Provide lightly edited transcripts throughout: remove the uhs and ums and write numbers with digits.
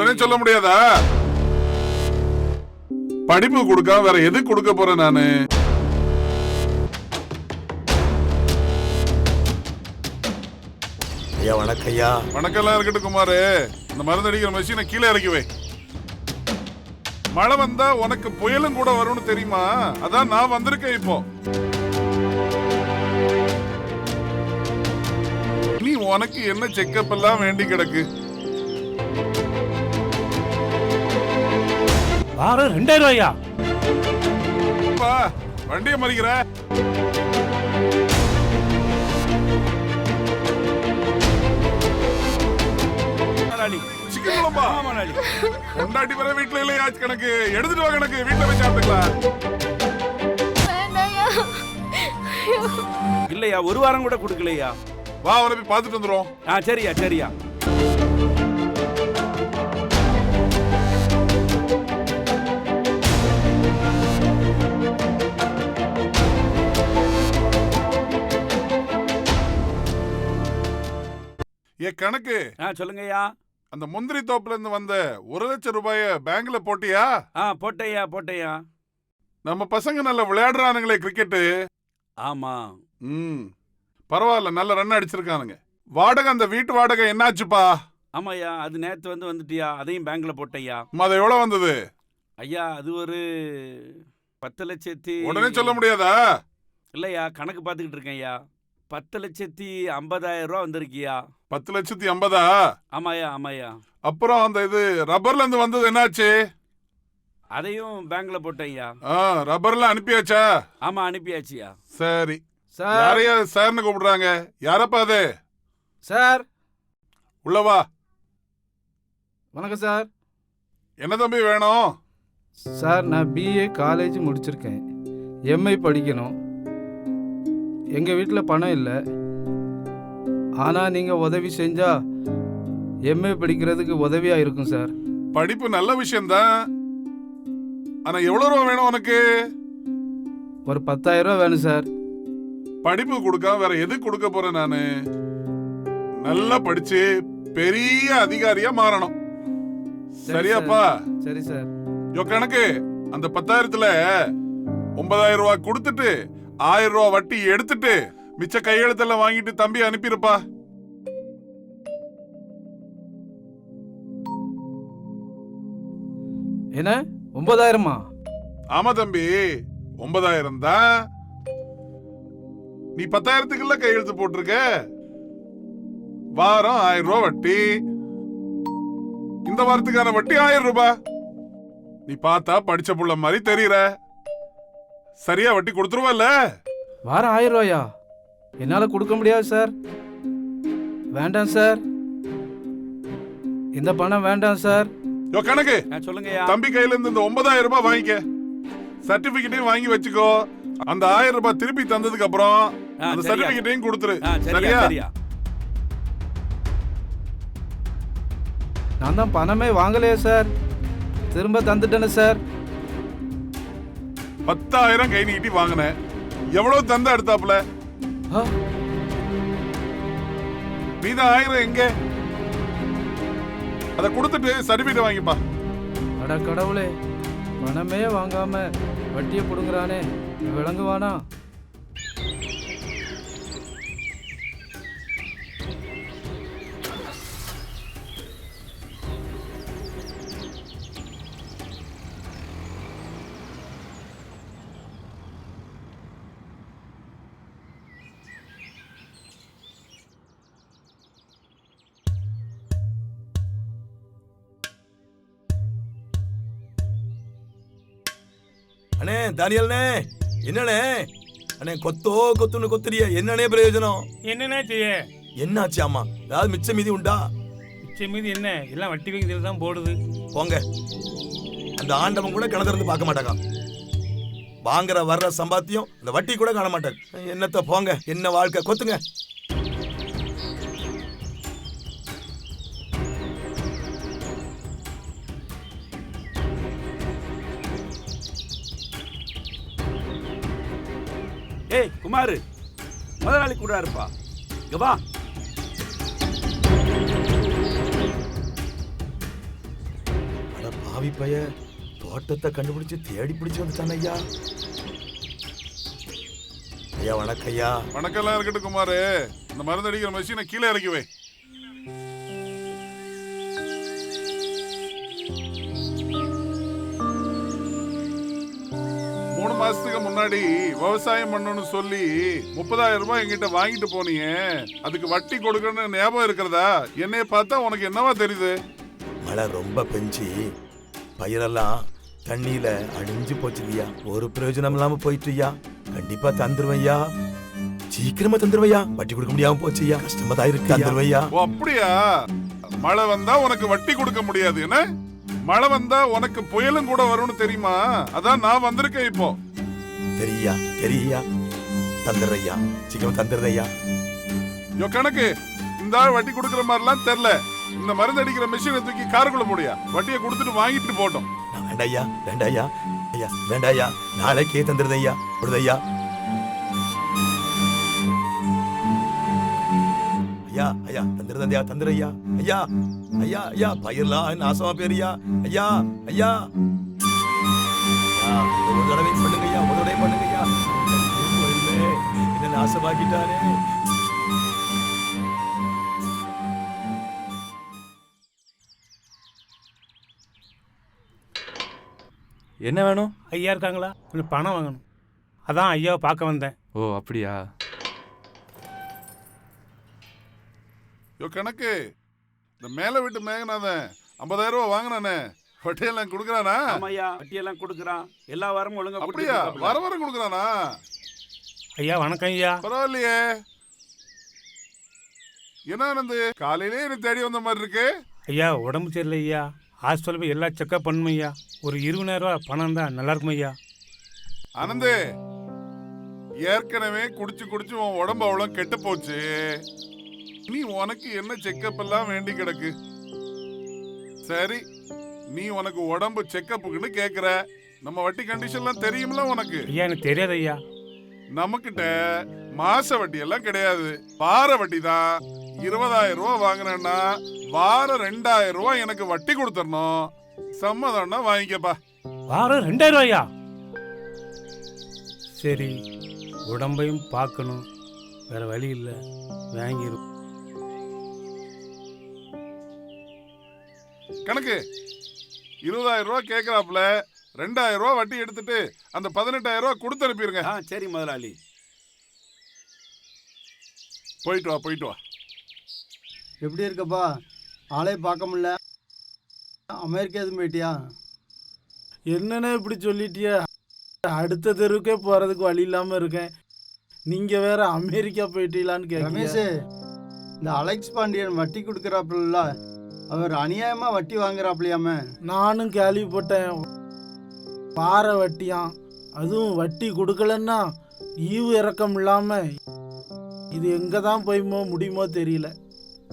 உடனே சொல்ல முடியாதா? படிப்பு கொடுக்க வேற எது கொடுக்க போறேன் நானு? ஐயா வணக்கம் ஐயா. வணக்கம்லாம் இருக்கட்டும் குமாரு. இந்த மருந்து அடிக்கிற மெஷினை கீழே இறக்கி வை. மழை வந்தா உனக்கு புயலும் கூட வரும்னு தெரியுமா? அதான் நான் வந்திருக்கேன் இப்போ. நீ உனக்கு என்ன செக்கப் எல்லாம் வேண்டி கிடக்கு? வாரம் 2000 ரூபாயா? வண்டியை மறிக்கிற? கொண்டாட்டி வர வீட்டுல இல்லையா கணக்கு? எடுத்துட்டு வா கணக்கு, வீட்டுல போய் சாப்பிட்டுக்கலாம். இல்லையா, ஒரு வாரம் கூட கொடுக்கலையா? வா அவரை போய் பார்த்துட்டு வந்துடும். சரியா சரியா. ஏ கணக்கு, சொல்லுங்கய்யா. அந்த முந்திரி தோப்புல இருந்து வந்த 1,00,000 ரூபாய பேங்க்ல போட்டியா? போட்டையா போட்டையா. நம்ம பசங்க நல்லா விளையாடுறானுங்களே கிரிக்கெட்டு. ஆமா. பரவாயில்ல, நல்ல ரன் அடிச்சிருக்கானுங்க. வாடகை, அந்த வீட்டு வாடகை என்னாச்சுப்பா? ஆமாய்யா, அது நேத்து வந்துட்டியா? அதையும் பேங்க்ல போட்டையா. அது எவ்வளவு வந்தது? ஐயா அது ஒரு 10,00,000. உடனே சொல்ல முடியாதா? இல்லையா, கணக்கு பார்த்துக்கிட்டு இருக்கேன் ஐயா. 10,50,000 ரூபா வந்திருக்கியா? 10,50,000? ஆமாயா ஆமாயா. அப்புறம் அந்த இது ரப்பர்ல இருந்து வந்தது என்னாச்சு? அதையும் பேங்க்ல போட்டேன்யா. ரப்பர்ல அனுப்பியாச்சா? ஆமா அனுப்பியாச்சியா. சரி. யாரையா சார்னு கூப்பிடுறாங்க? யாரப்பா அது? சார் உள்ளவா. வணக்கம் சார். என்ன தம்பி வேணும்? சார் நான் பிஏ காலேஜ் முடிச்சிருக்கேன், எம்ஏ படிக்கணும். எங்கள் வீட்டில் பணம் இல்லை, ஆனால் நீங்கள் உதவி செஞ்சால் எம்ஏ படிக்கிறதுக்கு உதவியாக இருக்கும் சார். படிப்பு நல்ல விஷயம்தான், ஆனால் எவ்வளோ ரூபா வேணும் உனக்கு? ஒரு 10,000 ரூபா வேணும் சார். படிப்பு கொடுக்க வேற எது கொடுக்க போறேன் நானு? நல்லா படிச்சு பெரிய அதிகாரியா மாறணும். சரியாப்பா? சரி சார். கணக்கு, அந்த 10,000த்துல 9,000 ரூபா கொடுத்துட்டு 1,000 ரூபா வட்டி எடுத்துட்டு மிச்ச கையெழுத்தெல்லாம் வாங்கிட்டு தம்பி அனுப்பிருப்பா. என்ன 9,000மா? ஆமா தம்பி, 9,000 தான். நீ 10,000த்துக்குள்ள கையெழுத்து போட்டிருக்க. வாரம் 1,000 ரூபா வட்டி. இந்த வாரத்துக்கான வட்டி 1,000 ரூபாய். நீ பார்த்தா படிச்ச புள்ள மாதிரி தெரியற. சரியா வட்டி கொடுத்துருவல்ல? வாரம் 1,000 ரூபாயா? என்னால் கொடுக்க முடியாது சார். வேண்டாம் சார், இந்த பணம் வேண்டாம் சார். கணக்கு, சொல்லுங்க. தம்பி கையில இருந்து இந்த 9,000 ரூபாய் வாங்கிக்க. சர்டிபிகேட்டையும் வாங்கி வச்சுக்கோ. அந்த 1,000 ரூபாய் திருப்பி தந்ததுக்கு அப்புறம் அந்த சர்டிபிகேட்டையும் கொடுத்துரு. சரியா? நான் தான் பணமே வாங்கலையே சார், திரும்ப தந்துட்டேன்னு சார். 10,000 கை நீட்டி வாங்கினேன். எவ்வளவு தந்த எடுத்தாப்புல? மீதம் 1,000 எங்க? அத கொடுத்துட்டு சர்டிபிகேட் வாங்கிப்பா. அட கடவுளே, பணமே வாங்காம வட்டியை புடுங்குறானே, விளங்குவானா? அண்ணே தானியல்ண்ணே, என்னண்ணே அண்ணே கொத்தோ கொத்துன்னு கொத்துறிய, என்னண்ணே பிரயோஜனம்? என்னண்ணே செய்ய? என்னாச்சு? ஆமா, ஏதாவது மிச்ச மீதி உண்டா? மிச்ச மீதி என்ன, எல்லாம் வட்டி வைக்கிறதுல தான் போடுது. போங்க, அந்த ஆண்டவன் கூட கிணத்திறந்து பார்க்க மாட்டாங்க. வாங்குற வர்ற சம்பாத்தியம் இந்த வட்டி கூட காண மாட்டார். என்னத்த போங்க, என்ன வாழ்க்கை, கொத்துங்க. ஏய் குமாரு, முதலாளி கூட இருப்பா. இங்க வா. பாவி பைய தோட்டத்தை கண்டுபிடிச்சு தேடி பிடிச்சு வந்துட்டான் ஐயா. ஐயா வணக்கம் ஐயா. வணக்கம்லாம் இருக்கட்டும் குமாரு. இந்த மருந்து அடிக்கிற மெஷினை கீழே இறக்கி வை. மூணு மாசத்துக்கு முன்னாடி விவசாயம் பண்ணணும்னு சொல்லி 30,000 ரூபாய் என்கிட்ட வாங்கிட்டு போனீங்க. அதுக்கு வட்டி கொடுக்கணும்னு ஞாபகம் இருக்கிறதா? என்னைய பார்த்தா உனக்கு என்னவா தெரியுது? மழை ரொம்ப பெஞ்சு பயிரெல்லாம் தண்ணியில அழிஞ்சு போச்சுங்கய்யா. ஒரு பிரயோஜனம் இல்லாம போயிட்டுயா. கண்டிப்பா தந்துருவையா, சீக்கிரமா தந்துருவையா. வட்டி கொடுக்க முடியாம போச்சுயா, கஷ்டமா தான் இருக்கு. தந்துருவையா. ஓ அப்படியா? மழை வந்தா உனக்கு வட்டி கொடுக்க முடியாது என்ன? மழை வந்தா உனக்கு புயலும் கூட வரும்னு தெரியுமா? அதான் நான் வந்திருக்கேன் இப்போ. தெரியா தெரியா, தந்துடுறையா, சீக்கிரம் தந்துடுறையா. யோ கணக்கு, இந்த ஆள் வட்டி கொடுக்குற மாதிரிலாம் தெரியல. இந்த மருந்து அடிக்கிற மிஷினை தூக்கி காருக்குள்ள போடியா. வட்டியை கொடுத்துட்டு வாங்கிட்டு போட்டோம். வேண்டாயா வேண்டாயா ஐயா, வேண்டாயா, நாளைக்கே தந்துடுதையா. விடுதையா ஐயா, ஐயா தந்துடுதையா, தந்துடுறையா. ஐயா ஐயா ஐயா, பயிரெல்லாம் நாசமா பேரியா. ஐயா ஐயா ஒரு தடவை பண்ணுங்கய்யா, ஒரு தடவை பண்ணுங்கய்யா. என்ன நாசமாக்கிட்டானே. என்ன வேணும்? ஐயா இருக்காங்களா? கொஞ்சம் பணம் வாங்கணும். அதான் ஐயாவை பார்க்க வந்தேன். ஓ அப்படியா? யோ கணக்கு, இந்த மேல வீட்டு மேகநாதன் 50,000 ரூபாய் வாங்கினானே, வட்டியெல்லாம் கொடுக்குறானா? ஆமாய்யா, வட்டியெல்லாம் கொடுக்குறான். எல்லா வாரமும் ஒழுங்கா அப்படியா? வர வர கொடுக்குறானா? ஐயா வணக்கம் ஐயா. பரவாயில்லையே. என்ன ஆனந்து, காலையிலே எனக்கு தேடி வந்த மாதிரி இருக்கு. ஐயா உடம்பு சரியில்லை ஐயா. ஹாஸ்பிட்டல் போய் எல்லாம் செக்அப் பண்ணணும் ஐயா. ஒரு 20,000 ரூபா பணம் தான் நல்லா இருக்கும் ஐயா. ஆனந்து, ஏற்கனவே குடிச்சு குடிச்சு உன் உடம்பு அவ்வளோ கெட்டு போச்சு. நீ உனக்கு என்ன செக்கப் எல்லாம் வேண்டி கிடக்கு? சரி, நீ உனக்கு உடம்பு செக்கப்புக்குன்னு கேக்குற. நம்ம வட்டி கண்டிஷன்லாம் தெரியும்ல உனக்கு? ஐயா எனக்கு தெரியாது ஐயா. நம்மகிட்ட மாச வட்டி எல்லாம் கிடையாது, வார வட்டி தான். 20,000 ரூபாய் வாங்கினேன்னா வாரம் 2,000 ரூபாய் எனக்கு வட்டி கொடுத்துடணும். சம்மதம்னா வாங்கிக்கப்பா. வாரம் 2,000 ரூபாயா? சரி, உடம்பையும் பார்க்கணும், வேற வழி இல்லை, வாங்கிடும். கணக்கு 20,000 ரூபாய் கேட்கறாப்புல, 2,000 ரூபாய் வட்டி எடுத்துட்டு அந்த 18,000 ரூபாய் கொடுத்து அனுப்பிடுங்க. சரி முதலாளி. போயிட்டு வா, போயிட்டு வா. எப்படி இருக்கப்பா? ஆளே பார்க்க முடியல. அமெரிக்கா எதுவும் போயிட்டியா? என்னண்ணே இப்படி சொல்லிட்டியா? அடுத்த தெருவுக்கே போகிறதுக்கு வழி இல்லாமல் இருக்கேன். நீங்கள் வேற அமெரிக்கா போயிட்டீங்களான்னு ரமேஷ், கேட்குறேன். இந்த அலெக்ஸ் பாண்டியன் வட்டி கொடுக்குறாப்புல, அவர் அநியாயமாக வட்டி வாங்குறாப்புலையாம? நானும் கேள்விப்பட்டேன். வார வட்டியாம். அதுவும் வட்டி கொடுக்கலன்னா ஈவு இறக்கம் இல்லாமல். இது எங்கே தான் போய் முடியுமோ தெரியல.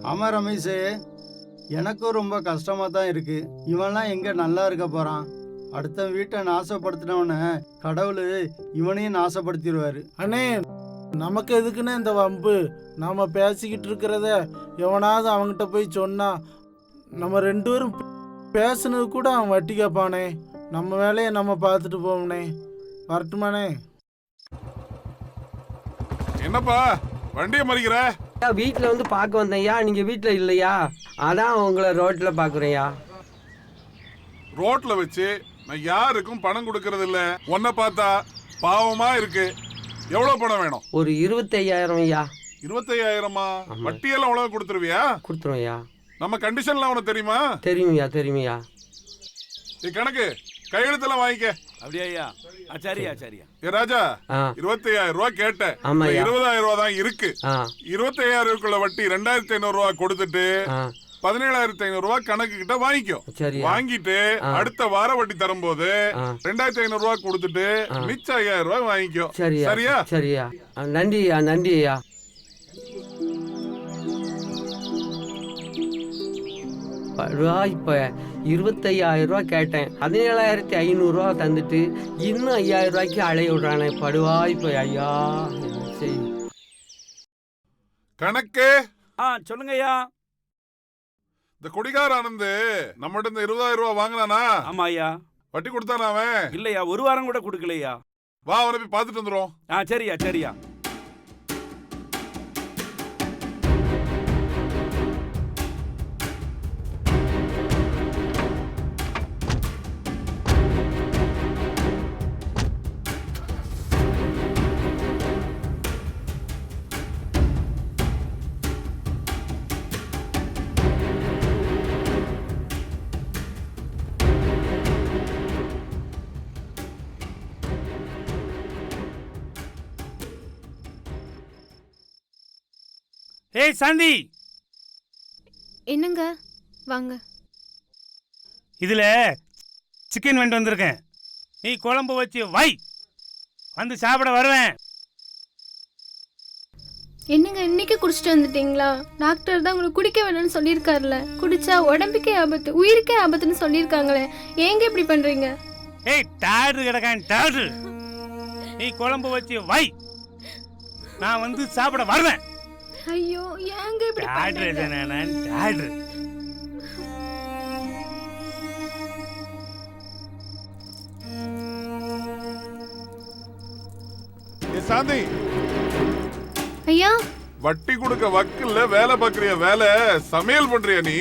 ஆமாம் ரமேஷ், எனக்கும் ரொம்ப கஷ்டமாக தான் இருக்கு. இவன்லாம் எங்கே நல்லா இருக்க போகிறான்? அடுத்த வீட்டை நாசப்படுத்தினவனை கடவுள் இவனையும் நாசப்படுத்திடுவார். அண்ணே, நமக்கு எதுக்குன்னு இந்த வம்பு? நாம் பேசிக்கிட்டு இருக்கிறத எவனாவது அவங்ககிட்ட போய் சொன்னா நம்ம 2 பேரும் பேசுனது கூட அவன் வட்டி கேட்பானே. நம்ம வேலையை நம்ம பார்த்துட்டு போவோம்னே. வரட்டுமானே? என்னப்பா வண்டியை மறிக்கிற? வீட்டில் வந்து பார்க்க வந்தேன்யா. நீங்கள் வீட்டில் இல்லையா? அதான் உங்களை ரோட்டில் பார்க்குறேன்யா. ரோட்ல வச்சு நான் யாருக்கும் பணம் கொடுக்கறது இல்ல. உன்னை பார்த்தா பாவமா இருக்கு. எவ்வளவு பணம் வேணும்? ஒரு 25,000 ஐயா. 25,000மா? வட்டியெல்லாம் அவ்வளவு கொடுத்துருவியா? கொடுத்துருவோம்யா. நம்ம கண்டிஷன்லாம் உனக்கு தெரியுமா? தெரியுமையா, தெரியுமையா. கணக்கு, கையெழுத்தெல்லாம் வாங்கிக்க. அப்படியா ஐயா? சரியா சரியா. ஏ ராஜா, ஆ 25,000 ரூபாய் கேட்டேன். ஆமாய்யா. 20,000 ரூபாய் தான் இருக்கு. 25,000 வட்டி 2,500 ரூபாய் கொடுத்துட்டு 17,500 ரூபாய் கணக்கு கிட்ட வாங்கிக்கோ. வாங்கிட்டு அடுத்த வார வட்டி தரும்போது 2,500 ரூபாய் கொடுத்துட்டு மிச்சம் 5,000 ரூபாய் வாங்கிக்கோ. சரியா? சரியா. நன்றியா, நன்றியா. இப்போ 25,000 ரூபா கேட்டேன். 17,500 ரூபா தந்துட்டு இன்னும் 5,000 ரூபாய்க்கு அலைய விடுறானே. படுவாய்ப்ப ஐயா. சரி கணக்கு, சொல்லுங்க ஐயா. இந்த குடிகார ஆனந்து நம்மகிட்ட இந்த 20,000 ரூபாய் வாங்கினானா? ஆமா ஐயா. வட்டி கொடுத்தானா அவன்? இல்லையா, ஒரு வாரம் கூட கொடுக்கலையா. வா அவனை போய் பார்த்துட்டு வந்துடும். சரியா சரியா. ஏய் சாந்தி, என்னங்க? வாங்க. இதுல சிக்கன் வாங்கிட்டு வந்திருக்கேன். நீ குழம்பு வச்சு வை, வந்து சாப்பிட வருவேன். என்னங்க இன்னைக்கு குடிச்சிட்டு வந்துட்டீங்களா? டாக்டர் தான் உங்களுக்கு குடிக்க வேணும்னு சொல்லியிருக்காருல. குடிச்சா உடம்புக்கே ஆபத்து, உயிருக்கே ஆபத்துன்னு சொல்லியிருக்காங்களே. ஏங்க இப்படி பண்றீங்க? ஏய் டாக்டர் கிடக்கான் டாக்டர், நீ குழம்பு வச்சு வை, நான் வந்து சாப்பிட வருவேன். ஐயோ ஏங்க இப்படி பண்றீங்க? டாக்டர் சாந்தி, ஐயா வட்டி கொடுக்க வக்கில்ல வேலை பாக்குறிய வேலை, சமையல் பண்றிய நீ?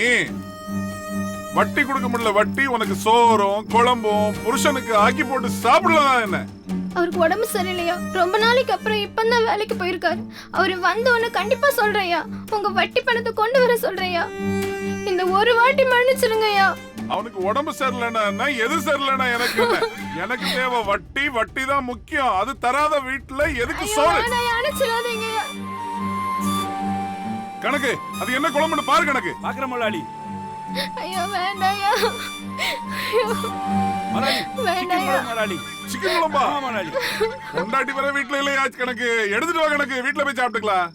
வட்டி கொடுக்க முடியல வட்டி, உனக்கு சோறும் குழம்பும் புருஷனுக்கு ஆக்கி போட்டு சாப்பிடலாம் என்ன? அவருக்கு உடம்பு சரியில்லையா? ரொம்ப நாளைக்கு அப்புறம் இப்பதான் வேலைக்கு போயிருக்காரு. அவரு வந்த உடனே கண்டிப்பா சொல்றையா, உங்க வட்டி பணத்தை கொண்டு வர சொல்றையா. இந்த ஒரு வாட்டி மன்னிச்சிருங்கய்யா. அவனுக்கு உடம்பு சரியில்லைன்னா எது சரியில்லைன்னா எனக்கு என்ன? எனக்கு தேவை வட்டி, வட்டி தான் முக்கியம். அது தராத வீட்டுல எதுக்கு சோறு? அனுப்பிச்சிடாதீங்கய்யா. கணக்கு அது என்ன குழம்புன்னு பாரு. கணக்கு பாக்குற முதலாளி. ஐயோ வேண்டாயா. முதலாளி சிக்கன் குழம்பா? கொண்டாட்டி வர வீட்டுல இல்லையா? கணக்கு எடுத்துட்டு வா. கணக்கு வீட்டுல போய் சாப்பிட்டுக்கலாம்.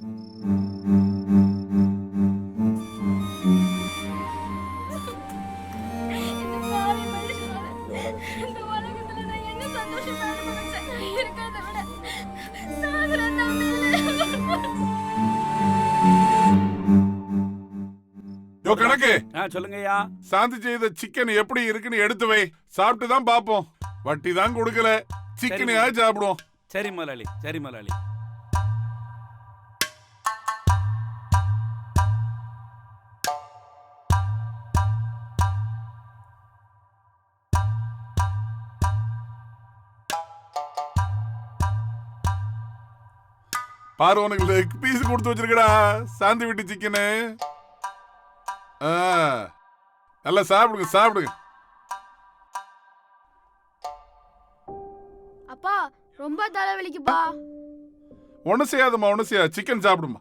கணக்கு சொல்லுங்கய்யா. சாந்தி செய்த சிக்கன் எப்படி இருக்குன்னு எடுத்து வை, சாப்பிட்டு தான் பாப்போம். வட்டி தான் கொடுக்கல, சிக்கனையா சாப்பிடுவோம். சரி முதலாளி, சரி முதலாளி. பாரு, உனக்கு லெக் பீஸ் கொடுத்து வச்சிருக்கடா சாந்தி வீட்டு சிக்கனு. நல்லா சாப்பிடுங்க சாப்பிடுங்க. அப்பா ரொம்ப தலைவலிக்குப்பா. ஒண்ணு செய்யாதம்மா, ஒண்ணு செய்யாது. சிக்கன் சாப்பிடுமா,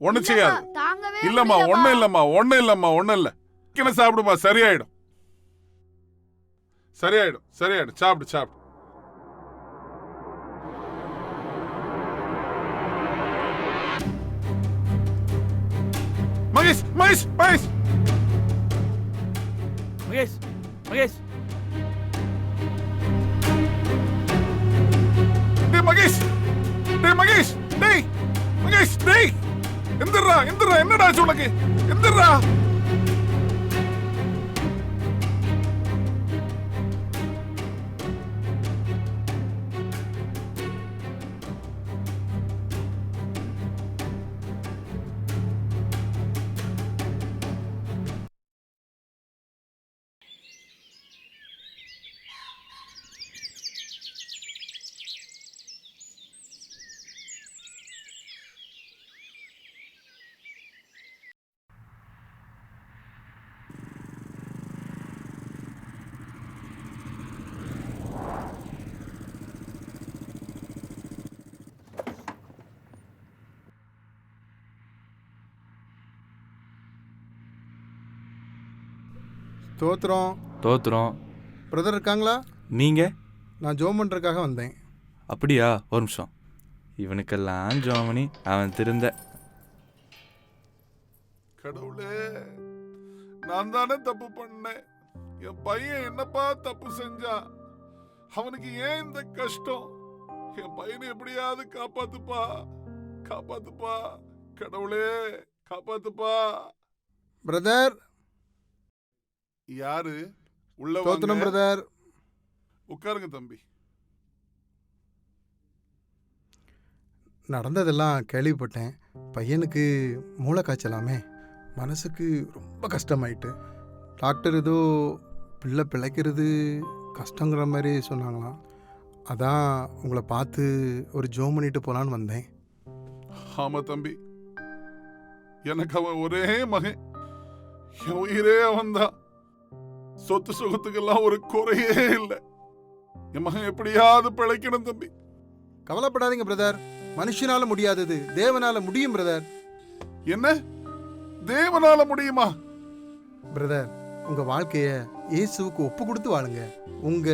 ஒண்ணு செய்யாது. தாங்கவே இல்லம்மா, ஒண்ணு இல்லம்மா, ஒண்ணு இல்லம்மா, ஒண்ணு இல்ல. சிக்கனை சாப்பிடுமா, சரியாயிடும், சரியாயிடும், சரியாயிடும். சாப்பிடு சாப்பிடு. மகேஷ் மகேஷ் மகேஷ் மகேஷ் மகேஷ் டேய் மகேஷ், டேய் மகேஷ், டேய் மகேஷ், டேய் எந்திரா எந்திரா. என்னடா ஆச்சு உனக்கு? எந்திரா. தோத்துறோம். தோத்துறோம். பிரதர் இருக்காங்களா? நீங்க? நான் ஜோம் பண்ணுறதுக்காக வந்தேன். அப்படியா? ஒரு நிமிஷம். இவனுக்கெல்லாம் ஜோமனி, அவன் திருந்த. கடவுளே, நான் தானே தப்பு பண்ணேன். என் பையன் என்னப்பா தப்பு செஞ்சா? அவனுக்கு ஏன் இந்த கஷ்டம்? என் பையனை எப்படியாவது காப்பாத்துப்பா, காப்பாத்துப்பா. கடவுளே காப்பாத்துப்பா. பிரதர். யாரு உள்ள தோத்தனம் வாங்க. பிரதர். உட்காருங்க தம்பி. நடந்ததெல்லாம் கேள்விப்பட்டேன். பையனுக்கு மூளை காய்ச்சலாமே. மனசுக்கு ரொம்ப கஷ்டமாயிட்டு. டாக்டர் ஏதோ பிள்ளை பிழைக்கிறது கஷ்டங்கிற மாதிரி சொன்னாங்களாம். அதான் உங்களை பார்த்து ஒரு ஜோம் பண்ணிட்டு போகலான்னு வந்தேன். ஆமா தம்பி, எனக்கு அவன் ஒரே மகன். என் உயிரே அவன்தான். சொத்து சுகத்துக்கெல்லாம் ஒரு குறையே இல்லை. என் மகன் எப்படியாவது பிழைக்கணும் தம்பி. கவலைப்படாதீங்க பிரதர். மனுஷனால முடியாதது தேவனால முடியும் பிரதர். என்ன தேவனால முடியுமா? பிரதர், உங்க வாழ்க்கைய இயேசுவுக்கு ஒப்பு கொடுத்து வாழுங்க. உங்க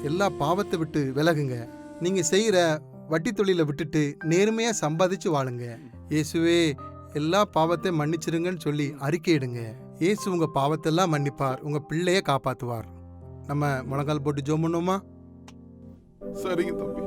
எல்லா பாவத்தை விட்டு விலகுங்க. நீங்க செய்யற வட்டி தொழிலை விட்டுட்டு நேர்மையா சம்பாதிச்சு வாழுங்க. இயேசுவே எல்லா பாவத்தையும் மன்னிச்சிருங்கன்னு சொல்லி அறிக்கையிடுங்க. இயேசு உங்க பாவத்தெல்லாம் மன்னிப்பார், உங்க பிள்ளைய காப்பாத்துவார். நம்ம முழங்கால் போட்டு ஜெபம் பண்ணுவோமா? சரிங்க தம்பி.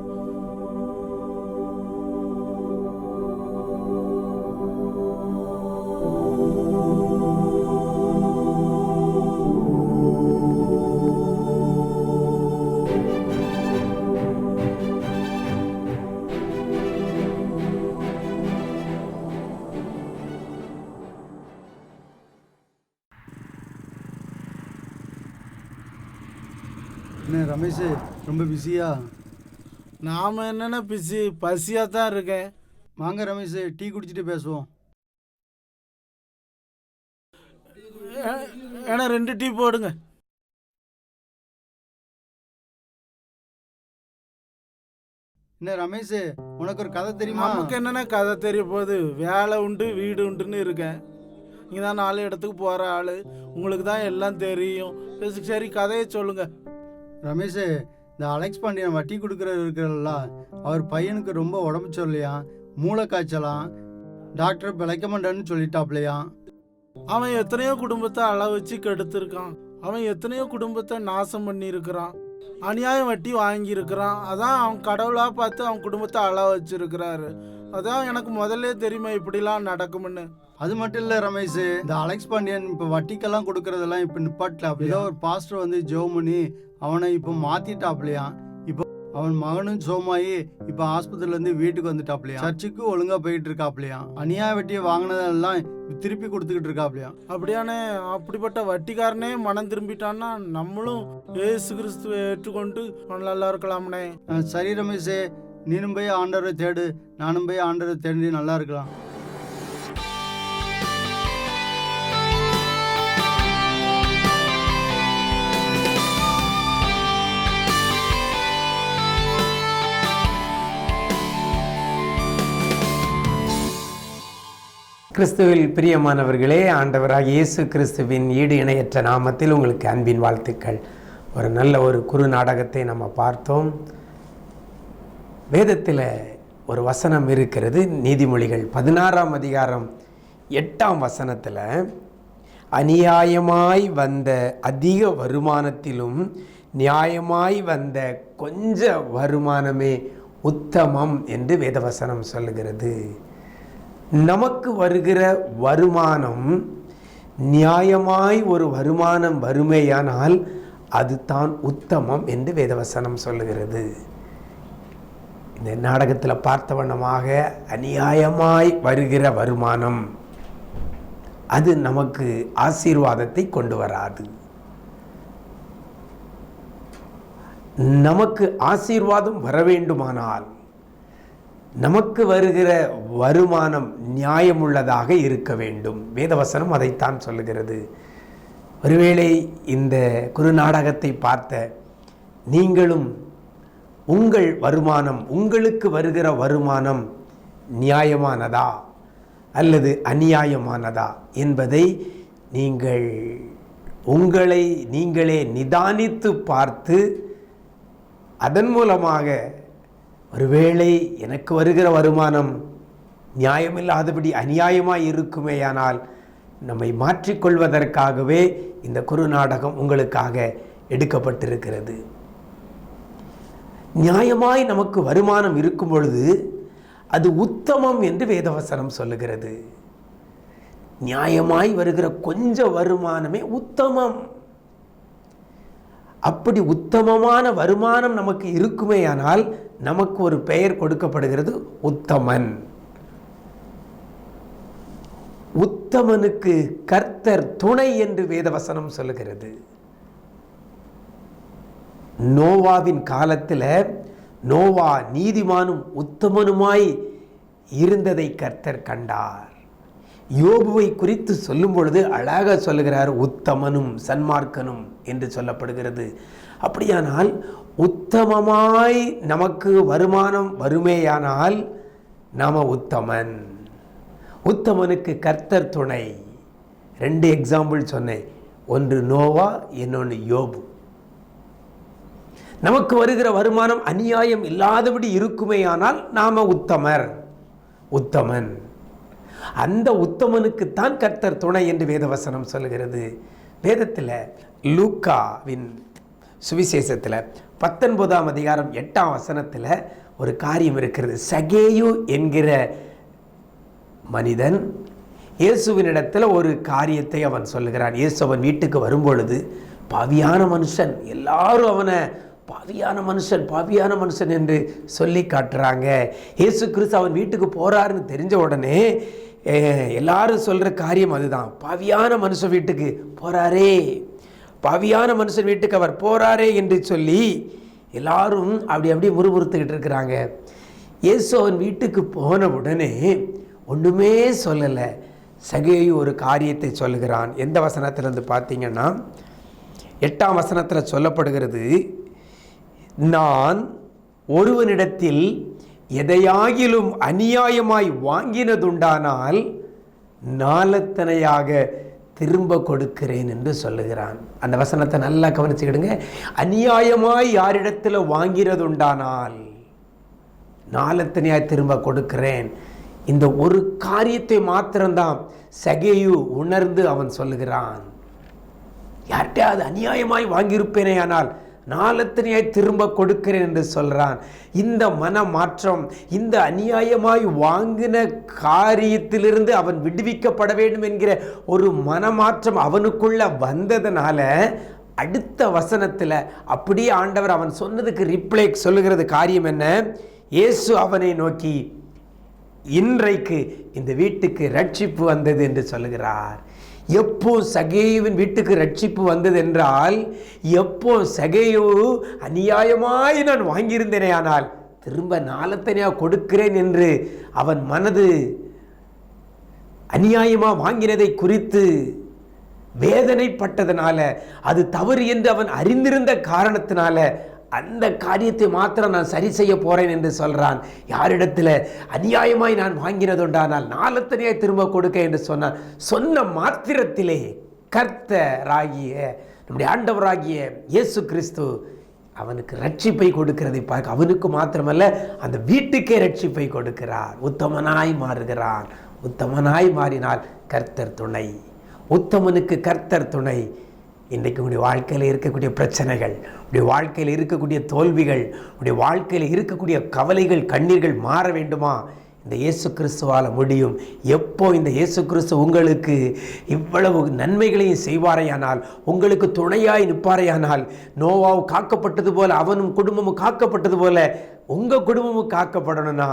என்ன ரமேஷ், ரொம்ப பிஸியா? நாம என்னென்ன பிஸி, பசியாக தான் இருக்கேன். வாங்க ரமேஷ், டீ குடிச்சிட்டு பேசுவோம். ஏன்னா 2 டீ போடுங்க. என்ன ரமேஷ், உனக்கு ஒரு கதை தெரியுமா? நமக்கு என்னென்ன கதை தெரிய போகுது? வேலை உண்டு வீடு உண்டுன்னு இருக்கேன். நீங்கள் தான் 4 இடத்துக்கு போகிற ஆள், உங்களுக்கு தான் எல்லாம் தெரியும். சரி கதையை சொல்லுங்க. ரமேஷ், இந்த அலெக்ஸ் பாண்டியன் வட்டி கொடுக்குறவர் இருக்கிறல்ல, அவர் பையனுக்கு ரொம்ப உடம்பு சொல்லையா, மூளை காய்ச்சலாம், டாக்டர் பிழைக்க மாட்டேன்னு சொல்லிட்டாப்லையா. அவன் எத்தனையோ குடும்பத்தை அள வச்சு கெடுத்திருக்கான். அவன் எத்தனையோ குடும்பத்தை நாசம் பண்ணியிருக்கிறான். அநியாயம் வட்டி வாங்கியிருக்கிறான். அதான் அவன் கடவுளாக பார்த்து அவன் குடும்பத்தை அள வச்சிருக்கிறாரு. அதான் எனக்கு முதல்ல தெரியுமா இப்படிலாம் நடக்கும்னு. அது மட்டும் இல்லை ரமேஷ், இந்த அலெக்ஸ் பாண்டியன் இப்போ வட்டிக்கெல்லாம் கொடுக்கறதெல்லாம் இப்போ நிப்பாட்டல. ஏதோ ஒரு பாஸ்டர் வந்து ஜெபம் பண்ணி அவனை இப்போ மாத்திட்டாப்லையா. இப்போ அவன் மகனும் சோமாயி இப்போ ஆஸ்பத்திரியிலேருந்து வீட்டுக்கு வந்துட்டாப்லையா. சர்ச்சுக்கு ஒழுங்கா போயிட்டு இருக்காப்லையா. அநியாய வட்டியை வாங்கினதெல்லாம் திருப்பி கொடுத்துக்கிட்டு இருக்காப்லையா. அப்படியானே? அப்படிப்பட்ட வட்டிக்காரனே மனம் திரும்பிட்டான்னா நம்மளும் ஏசு கிறிஸ்துவை ஏற்றுக்கொண்டு நல்லா இருக்கலாம்னே. சரி ரமேஷ், நீனும் போய் ஆண்டவரை தேடு, நானும் போய் ஆண்டவரை தேடி நல்லா இருக்கலாம். கிறிஸ்துவில் பிரியமானவர்களே, ஆண்டவராக இயேசு கிறிஸ்துவின் ஈடு இணையற்ற நாமத்தில் உங்களுக்கு அன்பின் வாழ்த்துக்கள். ஒரு நல்ல ஒரு குறு நாடகத்தை நம்ம பார்த்தோம். வேதத்தில் ஒரு வசனம் இருக்கிறது, நீதிமொழிகள் 16ஆம் அதிகாரம் 8ஆம் வசனத்தில், அநியாயமாய் வந்த அதிக வருமானத்திலும் நியாயமாய் வந்த கொஞ்ச வருமானமே உத்தமம் என்று வேதவசனம் சொல்லுகிறது. நமக்கு வருகிற வருமானம் நியாயமாய் ஒரு வருமானம் வருமேயானால் அது தான் உத்தமம் என்று வேதவசனம் சொல்லுகிறது. இந்த நாடகத்தில் பார்த்த வண்ணமாக அநியாயமாய் வருகிற வருமானம் அது நமக்கு ஆசீர்வாதத்தை கொண்டு வராது. நமக்கு ஆசீர்வாதம் வர வேண்டுமானால் நமக்கு வருகிற வருமானம் நியாயமுள்ளதாக இருக்க வேண்டும். வேதவசனம் அதைத்தான் சொல்லுகிறது. ஒருவேளை இந்த குறுநாடகத்தை பார்த்த நீங்களும் உங்கள் வருமானம், உங்களுக்கு வருகிற வருமானம் நியாயமானதா அல்லது அநியாயமானதா என்பதை உங்களை நீங்களே நிதானித்து பார்த்து அதன் மூலமாக ஒருவேளை எனக்கு வருகிற வருமானம் நியாயமில்லாதபடி அநியாயமாய் இருக்குமேயானால் நம்மை மாற்றிக்கொள்வதற்காகவே இந்த குறுநாடகம் உங்களுக்காக எடுக்கப்பட்டிருக்கிறது. நியாயமாய் நமக்கு வருமானம் இருக்கும் பொழுது அது உத்தமம் என்று வேதவசனம் சொல்லுகிறது. நியாயமாய் வருகிற கொஞ்ச வருமானமே உத்தமம். அப்படி உத்தமமான வருமானம் நமக்கு இருக்குமேயானால் நமக்கு ஒரு பெயர் கொடுக்கப்படுகிறது, உத்தமன். உத்தமனுக்கு கர்த்தர் துணை என்று வேதவசனம் சொல்லுகிறது. நோவாவின் காலத்தில் நோவா நீதிமானும் உத்தமனுமாய் இருந்ததை கர்த்தர் கண்டார். யோபுவை குறித்து சொல்லும் பொழுது அழகாக சொல்லுகிறார், உத்தமனும் சன்மார்க்கனும் என்று சொல்லப்படுகிறது. அப்படியானால் உத்தமமாய் நமக்கு வருமானம் வருமேயானால் நாம உத்தமன். உத்தமனுக்கு கர்த்தர் துணை. 2 எக்ஸாம்பிள் சொன்னேன், ஒன்று நோவா, இன்னொன்று யோபு. நமக்கு வருகிற வருமானம் அநியாயம் இல்லாதபடி இருக்குமேயானால் நாம உத்தமர், உத்தமன். அந்த உத்தமனுக்குத்தான் கர்த்தர் துணை என்று வேதவசனம் சொல்லுகிறது. வேதத்தில் லூக்காவின் சுவிசேஷத்தில் 19ஆம் அதிகாரம் 8ஆம் வசனத்தில் ஒரு காரியம் இருக்கிறது. சகேயு என்கிற மனிதன் இயேசுவினிடத்தில் ஒரு காரியத்தை அவன் சொல்லுகிறான். இயேசு அவன் வீட்டுக்கு வரும்பொழுது பாவியான மனுஷன், எல்லாரும் அவனை பாவியான மனுஷன் என்று சொல்லி காட்டுறாங்க. இயேசு கிறிஸ்து அவன் வீட்டுக்கு போறாருன்னு தெரிஞ்ச உடனே எல்லாரும் சொல்ற காரியம் அதுதான், பாவியான மனுஷன் வீட்டுக்கு போறாரே, பாவியான மனுஷன் வீட்டுக்கு அவர் போறாரே என்று சொல்லி எல்லாரும் அப்படி முறுமுறுத்துக்கிட்டு இருக்கிறாங்க. இயேசு அவன் வீட்டுக்கு போன உடனே ஒன்றுமே சொல்லலை. சகேயு ஒரு காரியத்தை சொல்லுகிறான். எந்த வசனத்திலிருந்து பார்த்தீங்கன்னா 8ஆம் வசனத்தில் சொல்லப்படுகிறது, நான் ஒருவனிடத்தில் எதையாகிலும் அநியாயமாய் வாங்கினதுண்டானால் நாலத்தனையாக திரும்ப கொடுக்கிறேன் என்று சொல்லுகிறான். அந்த வசனத்தை நல்லா கவனிச்சுக்கிடுங்க. அநியாயமாய் யாரிடத்தில் வாங்கிறதுண்டானால் நாலத்தனையாய் திரும்ப கொடுக்கிறேன். இந்த ஒரு காரியத்தை மாத்திரம்தான் சகேயு உணர்ந்து அவன் சொல்லுகிறான். யார்கிட்டையாவது அநியாயமாய் வாங்கியிருப்பேனே ஆனால் நாலத்தனையாய் திரும்ப கொடுக்கிறேன் என்று சொல்றான். இந்த மன மாற்றம், இந்த அநியாயமாய் வாங்கின காரியத்திலிருந்து அவன் விடுவிக்கப்பட வேண்டும் என்கிற ஒரு மனமாற்றம் அவனுக்குள்ள வந்ததுனால அடுத்த வசனத்தில் அப்படியே ஆண்டவர் அவன் சொன்னதுக்கு ரிப்ளை சொல்லுகிறது. காரியம் என்ன? இயேசு அவனை நோக்கி, இன்றைக்கு இந்த வீட்டுக்கு ரட்சிப்பு வந்தது என்று சொல்லுகிறார். எப்போ சகேயுவின் வீட்டுக்கு ரட்சிப்பு வந்தது என்றால், எப்போ சகேயு அநியாயமாய் நான் வாங்கியிருந்தேனே ஆனால் திரும்ப நாலத்தனையாக கொடுக்கிறேன் என்று அவன் மனது அநியாயமாக வாங்கினதை குறித்து வேதனைப்பட்டதனால, அது தவறு என்று அவன் அறிந்திருந்த காரணத்தினால அந்த காரியத்தை மாத்திரம் நான் சரி செய்ய போறேன் என்று சொல்றான். யாரிடத்தில் அநியாயமாய் நான் வாங்கினதுண்டானால் நாலத்தனையாய் திரும்ப கொடுக்க என்று சொன்னான். சொன்ன மாத்திரத்திலே கர்த்தராகிய நம்முடைய ஆண்டவராகிய இயேசு கிறிஸ்து அவனுக்கு ரட்சிப்பை கொடுக்கிறதை பார்க்க, அவனுக்கு மாத்திரமல்ல அந்த வீட்டுக்கே ரட்சிப்பை கொடுக்கிறார். உத்தமனாய் மாறுகிறான். உத்தமனாய் மாறினால் கர்த்தர் துணை. உத்தமனுக்கு கர்த்தர் துணை. இன்றைக்கு உடைய வாழ்க்கையில் இருக்கக்கூடிய பிரச்சனைகள், உடைய வாழ்க்கையில் இருக்கக்கூடிய தோல்விகள், உடைய வாழ்க்கையில் இருக்கக்கூடிய கவலைகள், கண்ணீர்கள் மாற வேண்டுமா? இந்த இயேசு கிறிஸ்துவால் முடியும். எப்போ இந்த இயேசு கிறிஸ்து உங்களுக்கு இவ்வளவு நன்மைகளையும் செய்வாரையானால், உங்களுக்கு துணையாய் நிற்பாரையானால், நோவாவு காக்கப்பட்டது போல அவனும் குடும்பமும் காக்கப்பட்டது போல உங்கள் குடும்பமும் காக்கப்படணும்னா,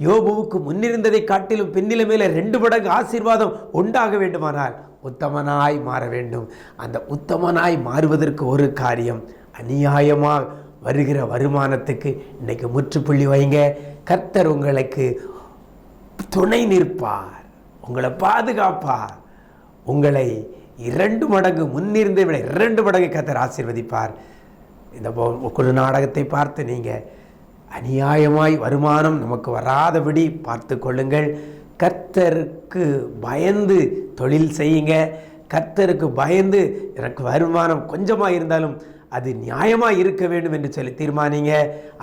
யோபுவுக்கு முன்னிருந்ததை காட்டிலும் பின்னில மேலே 2 மடங்கு ஆசீர்வாதம் உண்டாக வேண்டுமானால் உத்தமனாய் மாற வேண்டும். அந்த உத்தமனாய் மாறுவதற்கு ஒரு காரியம், அநியாயமாக வருகிற வருமானத்துக்கு இன்னைக்கு முற்றுப்புள்ளி வைங்க. கர்த்தர் உங்களுக்கு துணை நிற்பார், உங்களை பாதுகாப்பார், உங்களை 2 மடங்கு முன்னிருந்தை விட 2 மடங்கு கர்த்தர் ஆசீர்வதிப்பார். இந்த குழு நாடகத்தை பார்த்து நீங்கள் அநியாயமாய் வருமானம் நமக்கு வராதபடி பார்த்து கொள்ளுங்கள். கர்த்தருக்கு பயந்து தொழில் செய்யுங்க. கர்த்தருக்கு பயந்து எனக்கு வருமானம் கொஞ்சமாக இருந்தாலும் அது நியாயமாக இருக்க வேண்டும் என்று சொல்லி தீர்மானிங்க.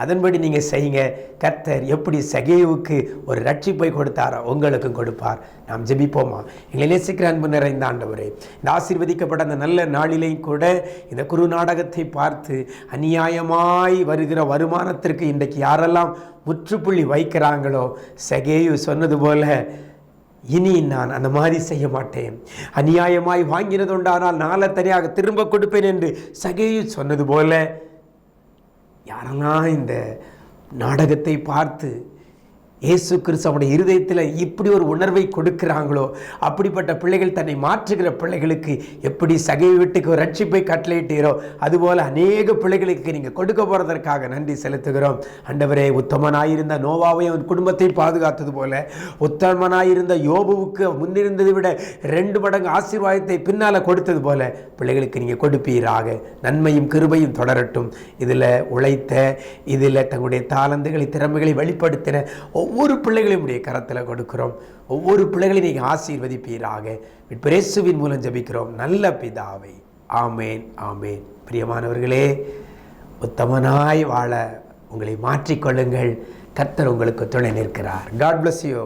அதன்படி நீங்கள் செய்யுங்க. கர்த்தர் எப்படி சகேயுவுக்கு ஒரு ரட்சிப்பை கொடுத்தாரோ உங்களுக்கும் கொடுப்பார். நாம் ஜெபிப்போமா? எங்களை நேசிக்கிற அன்பு நிறைந்த ஆண்டவரே, இந்த ஆசீர்வதிக்கப்பட்ட அந்த நல்ல நாளிலேயும் கூட இந்த குரு நாடகத்தை பார்த்து அநியாயமாய் வருகிற வருமானத்திற்கு இன்றைக்கு யாரெல்லாம் முற்றுப்புள்ளி வைக்கிறாங்களோ, சகேயு சொன்னது போல இனி நான் அந்த மாதிரி செய்ய மாட்டேன். அநியாயமாய் வாங்கினது உண்டானால் நாளை தனியாக திரும்ப கொடுப்பேன் என்று சகேயு சொன்னது போல யாரெல்லாம் இந்த நாடகத்தை பார்த்து இயேசு கிறிஸ்து அவனுடைய இருதயத்தில் இப்படி ஒரு உணர்வை கொடுக்கிறாங்களோ அப்படிப்பட்ட பிள்ளைகள், தன்னை மாற்றுகிற பிள்ளைகளுக்கு எப்படி சகேயு வீட்டுக்கு ஒரு ரட்சிப்பை கட்டளையிட்டீரோ அதுபோல் அநேக பிள்ளைகளுக்கு நீங்கள் கொடுக்க போகிறதற்காக நன்றி செலுத்துகிறோம். ஆண்டவரே, உத்தமனாயிருந்த நோவாவை அவன் குடும்பத்தை பாதுகாத்தது போல உத்தமனாயிருந்த யோபுவுக்கு முன்னிருந்ததை விட 2 மடங்கு ஆசீர்வாதத்தை பின்னால் கொடுத்தது போல பிள்ளைகளுக்கு நீங்கள் கொடுப்பீராக. நன்மையும் கிருபையும் தொடரட்டும். இதில் உழைத்த, இதில் தங்களுடைய தாளந்துகளை திறமைகளை வெளிப்படுத்தின ஒவ்வொரு பிள்ளைகளையும் உடைய கரத்தில் கொடுக்கிறோம். ஒவ்வொரு பிள்ளைகளையும் நீங்கள் ஆசீர்வதிப்பீராக. இயேசுவின் மூலம் ஜெபிக்கிறோம் நல்ல பிதாவே. ஆமேன், ஆமேன். பிரியமானவர்களே, உத்தமனாய் வாழ உங்களை மாற்றிக்கொள்ளுங்கள். கர்த்தர் உங்களுக்கு துணை நிற்கிறார். God bless you.